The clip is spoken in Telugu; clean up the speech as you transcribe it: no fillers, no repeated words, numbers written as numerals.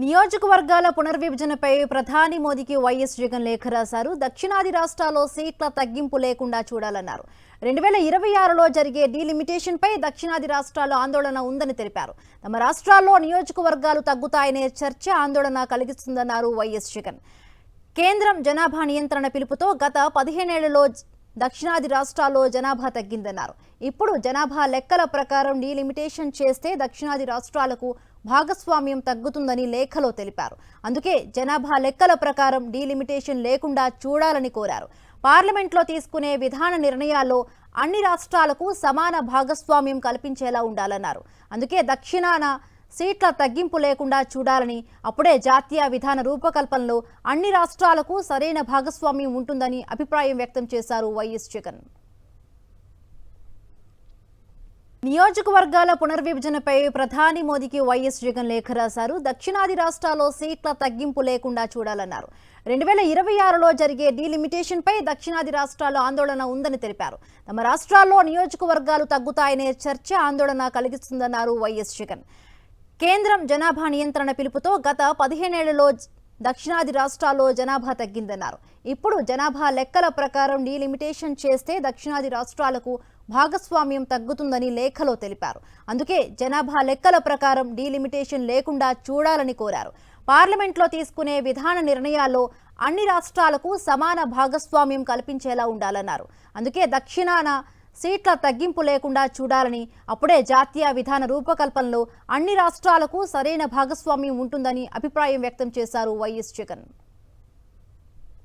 నియోజకవర్గాల పునర్విభజనపై ప్రధాని మోదీకి వైఎస్ జగన్ లేఖ రాశారు. దక్షిణాది రాష్ట్రాల్లో సీట్ల తగ్గింపు లేకుండా చూడాలన్నారు. 2026లో జరిగే డీలిమిటేషన్ పై దక్షిణాది రాష్ట్రాల్లో ఆందోళన ఉందని తెలిపారు. తమ రాష్ట్రాల్లో నియోజకవర్గాలు తగ్గుతాయనే చర్చ ఆందోళన కలిగిస్తుందన్నారు వైఎస్ జగన్. కేంద్రం జనాభా నియంత్రణ పిలుపుతో గత 15 ఏళ్లలో దక్షిణాది రాష్ట్రాల్లో జనాభా తగ్గిందన్నారు. ఇప్పుడు జనాభా లెక్కల ప్రకారం డీలిమిటేషన్ చేస్తే దక్షిణాది రాష్ట్రాలకు భాగస్వామ్యం తగ్గుతుందని లేఖలో తెలిపారు. అందుకే జనాభా లెక్కల ప్రకారం డీలిమిటేషన్ లేకుండా చూడాలని కోరారు. పార్లమెంట్లో తీసుకునే విధాన నిర్ణయాల్లో అన్ని రాష్ట్రాలకు సమాన భాగస్వామ్యం కల్పించేలా ఉండాలన్నారు. అందుకే దక్షిణాన సీట్ల తగ్గింపు లేకుండా చూడాలని, అప్పుడే జాతీయ విధాన రూపకల్పనలో అన్ని రాష్ట్రాలకు సరైన భాగస్వామ్యం ఉంటుందని అభిప్రాయం వ్యక్తం చేశారు వైఎస్ జగన్. నియోజకవర్గాల పునర్విభజనపై ప్రధాని మోదీకి వైఎస్ జగన్ లేఖ రాశారు. దక్షిణాది రాష్ట్రాల్లో సీట్ల తగ్గింపు లేకుండా చూడాలన్నారు. 2026లో జరిగే డీలిమిటేషన్ పై దక్షిణాది రాష్ట్రాల్లో ఆందోళన ఉందని తెలిపారు. తమ రాష్ట్రాల్లో నియోజకవర్గాలు తగ్గుతాయనే చర్చ ఆందోళన కలిగిస్తుందన్నారు వైఎస్ జగన్. కేంద్రం జనాభా నియంత్రణ పిలుపుతో గత 15 ఏళ్లలో దక్షిణాది రాష్ట్రాల్లో జనాభా తగ్గిందన్నారు. ఇప్పుడు జనాభా లెక్కల ప్రకారం డీలిమిటేషన్ చేస్తే దక్షిణాది రాష్ట్రాలకు భాగస్వామ్యం తగ్గుతుందని లేఖలో తెలిపారు. అందుకే జనాభా లెక్కల ప్రకారం డీలిమిటేషన్ లేకుండా చూడాలని కోరారు. పార్లమెంట్లో తీసుకునే విధాన నిర్ణయాల్లో అన్ని రాష్ట్రాలకు సమాన భాగస్వామ్యం కల్పించేలా ఉండాలన్నారు. అందుకే దక్షిణాన సీట్ల తగ్గింపు లేకుండా చూడాలని, అప్పుడే జాతీయ విధాన రూపకల్పనలో అన్ని రాష్ట్రాలకు సరైన భాగస్వామ్యం ఉంటుందని అభిప్రాయం వ్యక్తం చేశారు వైఎస్ జగన్.